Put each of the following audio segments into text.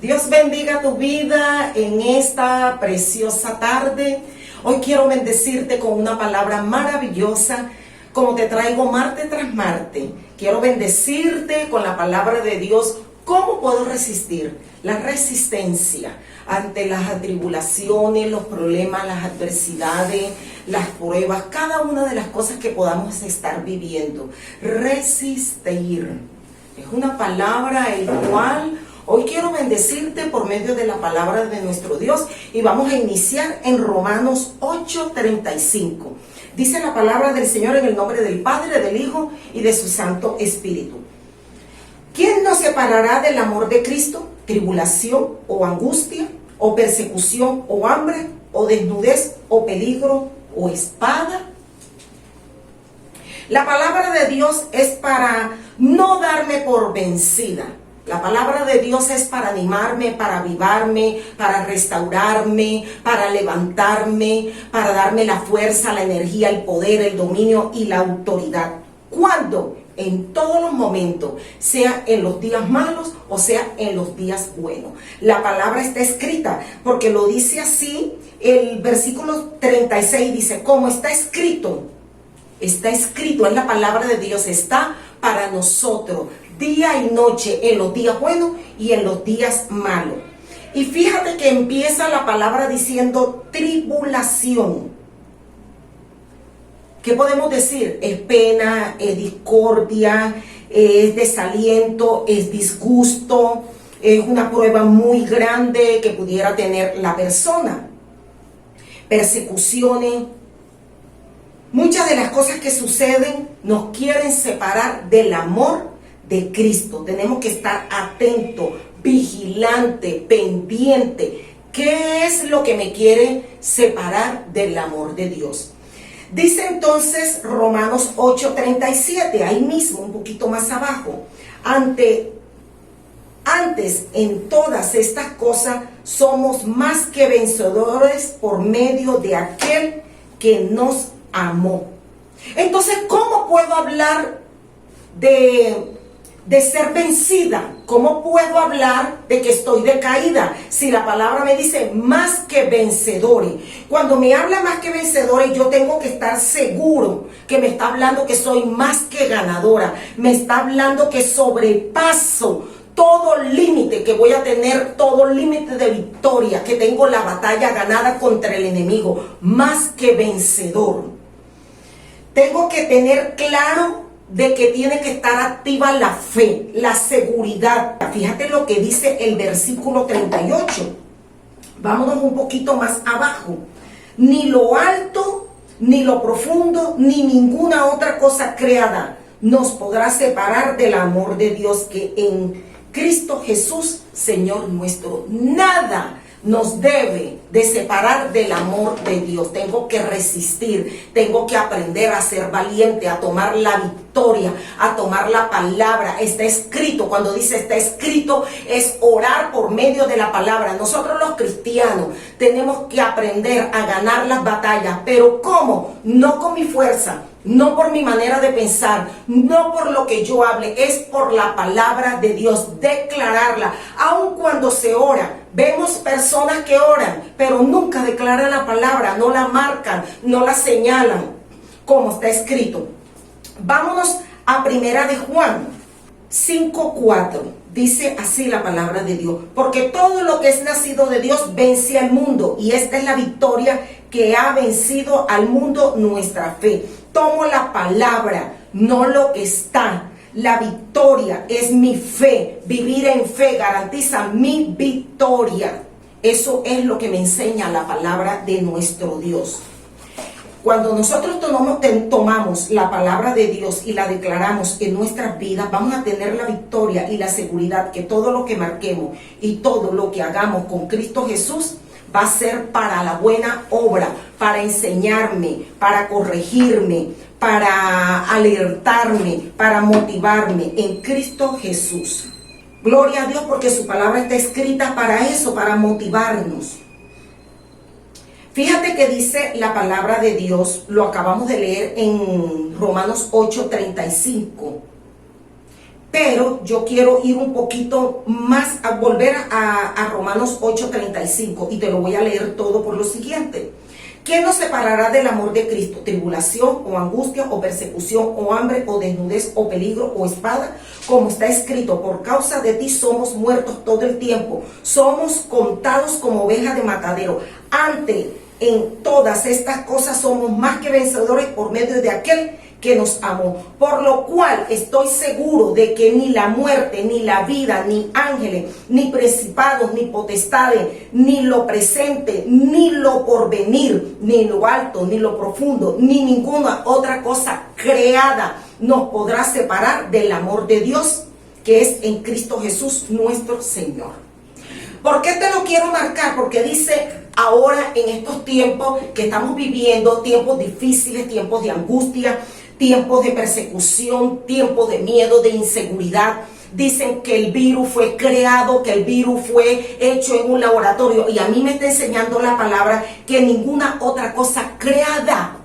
Dios bendiga tu vida en esta preciosa tarde. Hoy quiero bendecirte con una palabra maravillosa, como te traigo martes tras martes. Quiero bendecirte con la palabra de Dios. ¿Cómo puedo resistir? La resistencia ante las atribulaciones, los problemas, las adversidades, las pruebas, cada una de las cosas que podamos estar viviendo. Resistir. Es una palabra el cual hoy quiero bendecirte por medio de la palabra de nuestro Dios y vamos a iniciar en Romanos 8:35. Dice la palabra del Señor en el nombre del Padre, del Hijo y de su Santo Espíritu. ¿Quién nos separará del amor de Cristo? ¿Tribulación o angustia o persecución o hambre o desnudez o peligro o espada? La palabra de Dios es para no darme por vencida. La palabra de Dios es para animarme, para avivarme, para restaurarme, para levantarme, para darme la fuerza, la energía, el poder, el dominio y la autoridad. ¿Cuándo? En todos los momentos, sea en los días malos o sea en los días buenos. La palabra está escrita porque lo dice así, el versículo 36 dice, como está escrito, es la palabra de Dios, está para nosotros, día y noche, en los días buenos y en los días malos. Y fíjate que empieza la palabra diciendo tribulación. ¿Qué podemos decir? Es pena, es discordia, es desaliento, es disgusto, es una prueba muy grande que pudiera tener la persona. Persecuciones. Muchas de las cosas que suceden nos quieren separar del amor de Cristo. Tenemos que estar atentos, vigilantes, pendientes. ¿Qué es lo que me quiere separar del amor de Dios? Dice entonces Romanos 8:37, ahí mismo, un poquito más abajo. Antes, en todas estas cosas, somos más que vencedores por medio de aquel que nos amó. Entonces, ¿cómo puedo hablar de ser vencida? ¿Cómo puedo hablar de que estoy decaída? Si la palabra me dice más que vencedores. Cuando me habla más que vencedores, yo tengo que estar seguro que me está hablando que soy más que ganadora. Me está hablando que sobrepaso todo límite, que voy a tener todo límite de victoria, que tengo la batalla ganada contra el enemigo. Más que vencedor. Tengo que tener claro de que tiene que estar activa la fe, la seguridad. Fíjate lo que dice el versículo 38. Vámonos un poquito más abajo. Ni lo alto, ni lo profundo, ni ninguna otra cosa creada nos podrá separar del amor de Dios que en Cristo Jesús, Señor nuestro. Nada nos debe de separar del amor de Dios. Tengo que resistir, tengo que aprender a ser valiente, a tomar la victoria, a tomar la palabra. Está escrito, cuando dice está escrito, es orar por medio de la palabra. Nosotros los cristianos tenemos que aprender a ganar las batallas, pero ¿cómo? No con mi fuerza, no por mi manera de pensar, no por lo que yo hable, es por la palabra de Dios, declararla. Aun cuando se ora, vemos personas que oran, pero nunca declaran la palabra, no la marcan, no la señalan, como está escrito. Vámonos a Primera de Juan 5:4. Dice así la palabra de Dios. Porque todo lo que es nacido de Dios vence al mundo. Y esta es la victoria que ha vencido al mundo, nuestra fe. Tomo la palabra, no lo que está. La victoria es mi fe. Vivir en fe garantiza mi victoria. Eso es lo que me enseña la palabra de nuestro Dios. Cuando nosotros tomamos la palabra de Dios y la declaramos en nuestras vidas, vamos a tener la victoria y la seguridad que todo lo que marquemos y todo lo que hagamos con Cristo Jesús va a ser para la buena obra, para enseñarme, para corregirme, para alertarme, para motivarme en Cristo Jesús. Gloria a Dios porque su palabra está escrita para eso, para motivarnos. Fíjate que dice la palabra de Dios, lo acabamos de leer en Romanos 8:35. Pero yo quiero ir un poquito más, a volver a Romanos 8:35, y te lo voy a leer todo por lo siguiente. ¿Quién nos separará del amor de Cristo? ¿Tribulación o angustia o persecución o hambre o desnudez o peligro o espada? Como está escrito, por causa de ti somos muertos todo el tiempo. Somos contados como ovejas de matadero. En todas estas cosas somos más que vencedores por medio de aquel que nos amó. Por lo cual estoy seguro de que ni la muerte, ni la vida, ni ángeles, ni principados, ni potestades, ni lo presente, ni lo porvenir, ni lo alto, ni lo profundo, ni ninguna otra cosa creada nos podrá separar del amor de Dios que es en Cristo Jesús nuestro Señor. ¿Por qué te lo quiero marcar? Porque dice ahora, en estos tiempos que estamos viviendo, tiempos difíciles, tiempos de angustia, tiempos de persecución, tiempos de miedo, de inseguridad. Dicen que el virus fue creado, que el virus fue hecho en un laboratorio. Y a mí me está enseñando la palabra que ninguna otra cosa creada,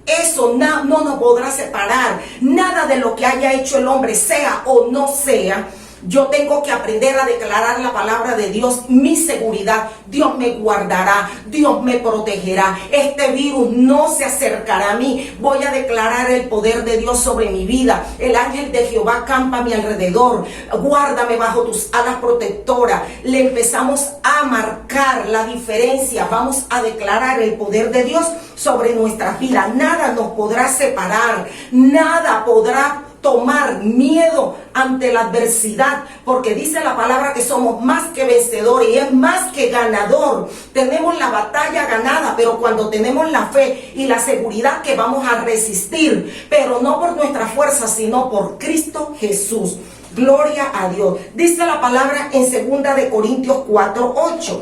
eso no nos podrá separar. Nada de lo que haya hecho el hombre, sea o no sea. Yo tengo que aprender a declarar la palabra de Dios, mi seguridad. Dios me guardará, Dios me protegerá. Este virus no se acercará a mí. Voy a declarar el poder de Dios sobre mi vida. El ángel de Jehová acampa a mi alrededor. Guárdame bajo tus alas protectoras. Le empezamos a marcar la diferencia. Vamos a declarar el poder de Dios sobre nuestras vidas. Nada nos podrá separar. Nada podrá tomar miedo ante la adversidad, porque dice la palabra que somos más que vencedores y es más que ganador. Tenemos la batalla ganada, pero cuando tenemos la fe y la seguridad que vamos a resistir, pero no por nuestra fuerza, sino por Cristo Jesús. Gloria a Dios. Dice la palabra en 2 de Corintios 4:8.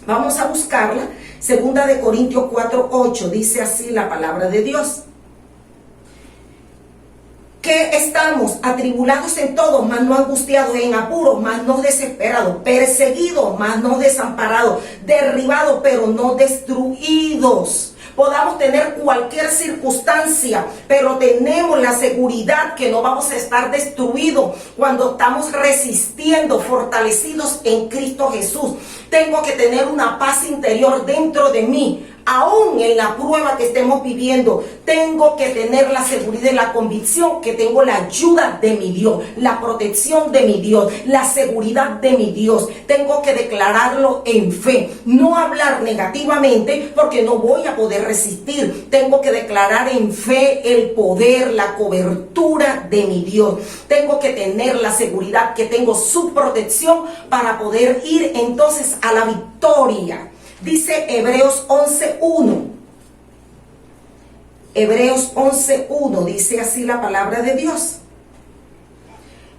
Vamos a buscarla. 2 de Corintios 4:8. Dice así la palabra de Dios. Que estamos atribulados en todo, mas no angustiados, en apuros, mas no desesperados, perseguidos, mas no desamparados, derribados, pero no destruidos. Podamos tener cualquier circunstancia, pero tenemos la seguridad que no vamos a estar destruidos cuando estamos resistiendo, fortalecidos en Cristo Jesús. Tengo que tener una paz interior dentro de mí. Aún en la prueba que estemos viviendo, tengo que tener la seguridad y la convicción que tengo la ayuda de mi Dios, la protección de mi Dios, la seguridad de mi Dios. Tengo que declararlo en fe, no hablar negativamente porque no voy a poder resistir. Tengo que declarar en fe el poder, la cobertura de mi Dios. Tengo que tener la seguridad que tengo su protección para poder ir entonces a la victoria. Dice Hebreos 11:1. Hebreos 11:1 dice así la palabra de Dios.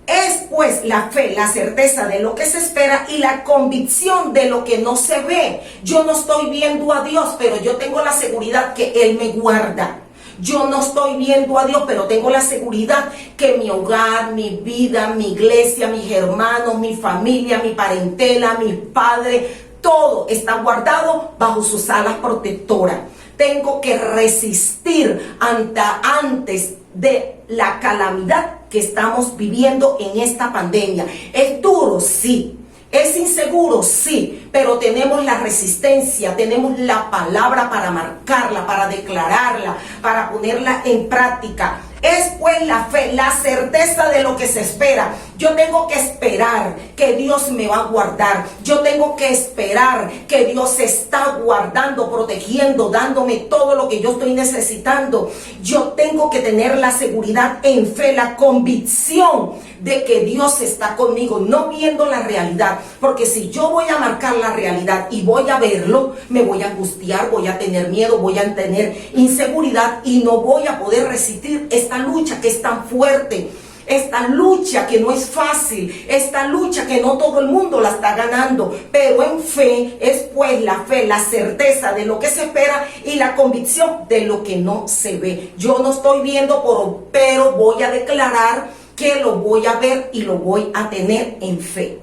Es pues la fe, la certeza de lo que se espera y la convicción de lo que no se ve. Yo no estoy viendo a Dios, pero yo tengo la seguridad que Él me guarda. Yo no estoy viendo a Dios, pero tengo la seguridad que mi hogar, mi vida, mi iglesia, mis hermanos, mi familia, mi parentela, mis padres, todo está guardado bajo sus alas protectoras. Tengo que resistir antes de la calamidad que estamos viviendo en esta pandemia. Es duro, sí. Es inseguro, sí, pero tenemos la resistencia, tenemos la palabra para marcarla, para declararla, para ponerla en práctica. Es pues la fe, la certeza de lo que se espera. Yo tengo que esperar que Dios me va a guardar. Yo tengo que esperar que Dios está guardando, protegiendo, dándome todo lo que yo estoy necesitando. Yo tengo que tener la seguridad en fe, la convicción de que Dios está conmigo, no viendo la realidad. Porque si yo voy a marcar la realidad y voy a verlo, me voy a angustiar, voy a tener miedo, voy a tener inseguridad y no voy a poder resistir esta lucha que es tan fuerte. Esta lucha que no es fácil, esta lucha que no todo el mundo la está ganando, pero en fe es pues la fe, la certeza de lo que se espera y la convicción de lo que no se ve. Yo no estoy viendo, pero voy a declarar que lo voy a ver y lo voy a tener en fe.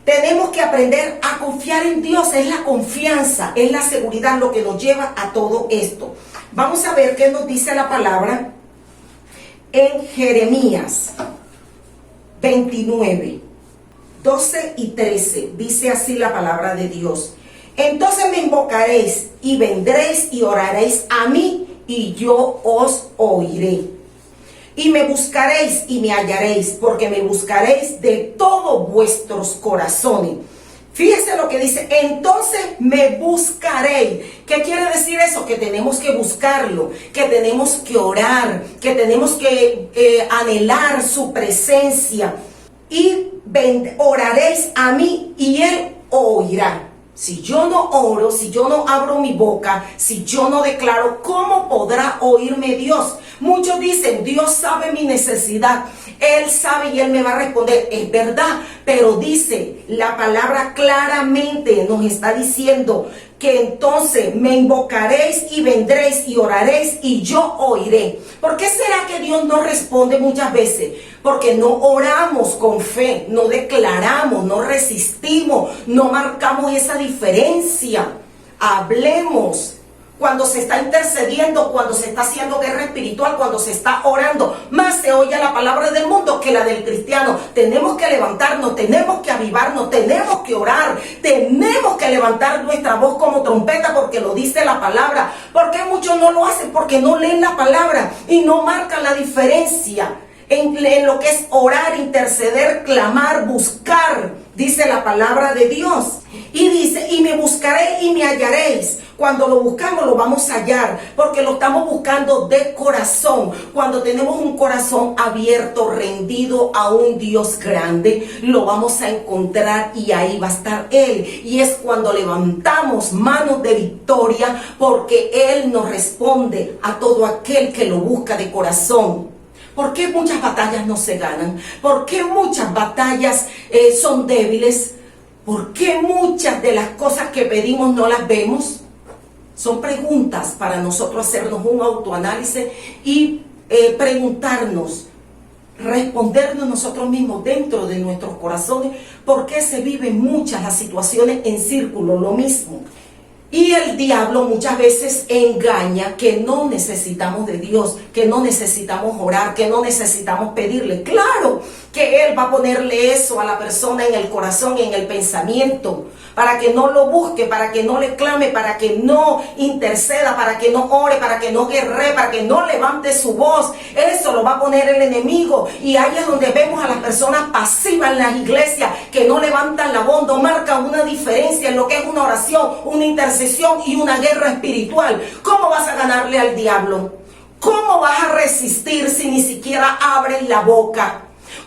Tenemos que aprender a confiar en Dios, es la confianza, es la seguridad lo que nos lleva a todo esto. Vamos a ver qué nos dice la palabra en Jeremías. 29, 12 y 13. Dice así la palabra de Dios. Entonces me invocaréis y vendréis y oraréis a mí y yo os oiré. Y me buscaréis y me hallaréis, porque me buscaréis de todos vuestros corazones. Fíjese lo que dice, entonces me buscaréis. ¿Qué quiere decir eso? Que tenemos que buscarlo, que tenemos que orar, que tenemos que anhelar su presencia. Y oraréis a mí y él oirá. Si yo no oro, si yo no abro mi boca, si yo no declaro, ¿cómo podrá oírme Dios? Muchos dicen, Dios sabe mi necesidad, Él sabe y Él me va a responder. Es verdad, pero dice, la palabra claramente nos está diciendo que entonces me invocaréis y vendréis y oraréis y yo oiré. ¿Por qué será que Dios no responde muchas veces? Porque no oramos con fe, no declaramos, no resistimos, no marcamos esa diferencia. Hablemos. Cuando se está intercediendo, cuando se está haciendo guerra espiritual, cuando se está orando, más se oye la palabra del mundo que la del cristiano. Tenemos que levantarnos, tenemos que avivarnos, tenemos que orar, tenemos que levantar nuestra voz como trompeta porque lo dice la palabra. ¿Por qué muchos no lo hacen? Porque no leen la palabra y no marcan la diferencia en lo que es orar, interceder, clamar, buscar, dice la palabra de Dios. Y dice, y me buscaré y me hallaréis. Cuando lo buscamos lo vamos a hallar, porque lo estamos buscando de corazón. Cuando tenemos un corazón abierto, rendido a un Dios grande, lo vamos a encontrar y ahí va a estar Él. Y es cuando levantamos manos de victoria, porque Él nos responde a todo aquel que lo busca de corazón. ¿Por qué muchas batallas no se ganan? ¿Por qué muchas batallas son débiles? ¿Por qué muchas de las cosas que pedimos no las vemos? Son preguntas para nosotros hacernos un autoanálisis y preguntarnos, respondernos nosotros mismos dentro de nuestros corazones, por qué se viven muchas las situaciones en círculo, lo mismo. Y el diablo muchas veces engaña que no necesitamos de Dios, que no necesitamos orar, que no necesitamos pedirle. Claro que Él va a ponerle eso a la persona en el corazón, en el pensamiento, para que no lo busque, para que no le clame, para que no interceda, para que no ore, para que no guerre, para que no levante su voz. Eso lo va a poner el enemigo. Y ahí es donde vemos a las personas pasivas en las iglesias, que no levantan la voz, no marcan una diferencia en lo que es una oración, una intercesión y una guerra espiritual. ¿Cómo vas a ganarle al diablo? ¿Cómo vas a resistir si ni siquiera abres la boca?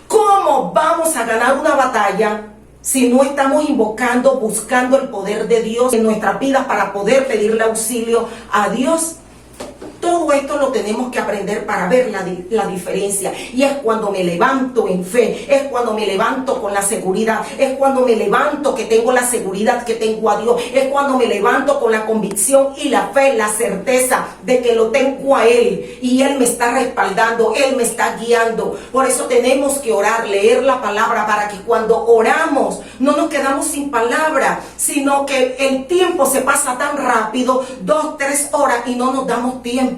¿Cómo vamos a ganar una batalla si no estamos invocando, buscando el poder de Dios en nuestras vidas para poder pedirle auxilio a Dios? Todo esto lo tenemos que aprender para ver la diferencia. Y es cuando me levanto en fe, es cuando me levanto con la seguridad, es cuando me levanto que tengo la seguridad que tengo a Dios, es cuando me levanto con la convicción y la fe, la certeza de que lo tengo a Él y Él me está respaldando, Él me está guiando. Por eso tenemos que orar, leer la palabra, para que cuando oramos no nos quedamos sin palabra, sino que el tiempo se pasa tan rápido, 2, 3 horas y no nos damos tiempo.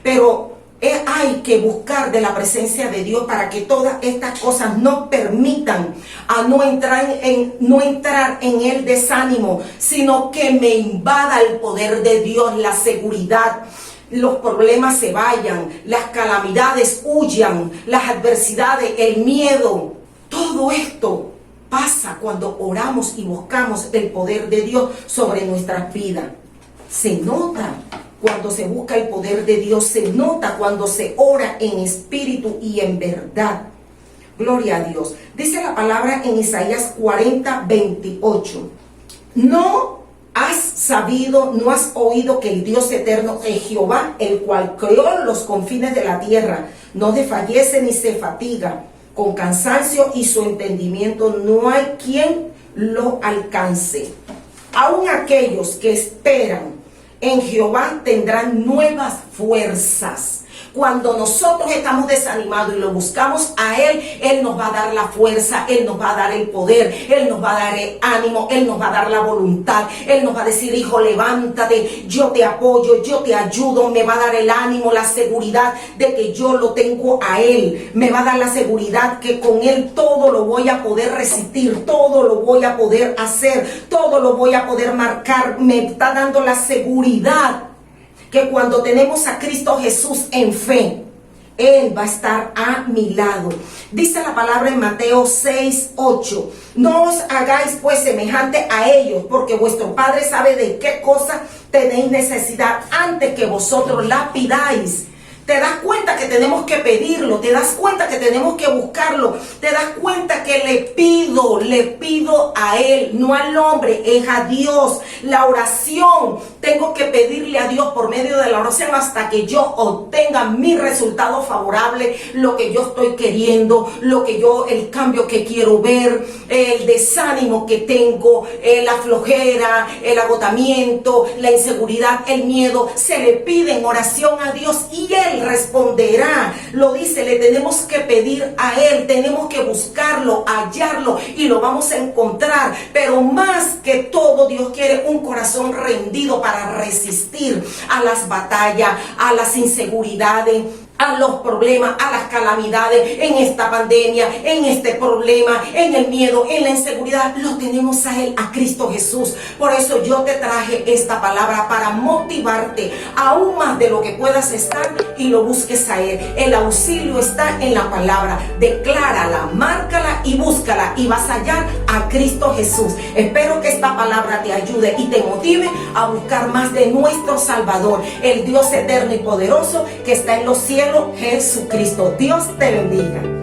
Pero hay que buscar de la presencia de Dios para que todas estas cosas no permitan a no entrar en el desánimo, sino que me invada el poder de Dios, la seguridad. Los problemas se vayan, las calamidades huyan, las adversidades, el miedo. Todo esto pasa cuando oramos y buscamos el poder de Dios sobre nuestras vidas. Se nota cuando se busca el poder de Dios, se nota cuando se ora en espíritu y en verdad. Gloria a Dios. Dice la palabra en Isaías 40, 28. No has sabido, no has oído que el Dios eterno es Jehová, el cual creó los confines de la tierra, no desfallece ni se fatiga con cansancio, y su entendimiento no hay quien lo alcance. Aun aquellos que esperan en Jehová tendrán nuevas fuerzas. Cuando nosotros estamos desanimados y lo buscamos a Él, Él nos va a dar la fuerza, Él nos va a dar el poder, Él nos va a dar el ánimo, Él nos va a dar la voluntad, Él nos va a decir: hijo, levántate, yo te apoyo, yo te ayudo, me va a dar el ánimo, la seguridad de que yo lo tengo a Él, me va a dar la seguridad que con Él todo lo voy a poder resistir, todo lo voy a poder hacer, todo lo voy a poder marcar. Me está dando la seguridad que cuando tenemos a Cristo Jesús en fe, Él va a estar a mi lado. Dice la palabra en Mateo 6:8: no os hagáis pues semejante a ellos, porque vuestro Padre sabe de qué cosa tenéis necesidad antes que vosotros la pidáis. Te das cuenta que tenemos que pedirlo, te das cuenta que tenemos que buscarlo, te das cuenta que le pido a Él, no al hombre, es a Dios. La oración, tengo que pedirle a Dios por medio de la oración hasta que yo obtenga mi resultado favorable, lo que yo estoy queriendo, el cambio que quiero ver, el desánimo que tengo, la flojera, el agotamiento, la inseguridad, el miedo. Se le pide en oración a Dios y Él responderá. Lo dice, le tenemos que pedir a Él, tenemos que buscarlo, hallarlo y lo vamos a encontrar. Pero más que todo, Dios quiere un corazón rendido para resistir a las batallas, a las inseguridades, a los problemas, a las calamidades, en esta pandemia, en este problema, en el miedo, en la inseguridad. Lo tenemos a Él, a Cristo Jesús. Por eso yo te traje esta palabra para motivarte aún más de lo que puedas estar y lo busques a Él. El auxilio está en la palabra. Declárala, márcala y búscala y vas a hallar a Cristo Jesús. Espero que esta palabra te ayude y te motive a buscar más de nuestro Salvador, el Dios eterno y poderoso que está en los cielos, Jesucristo. Dios te bendiga.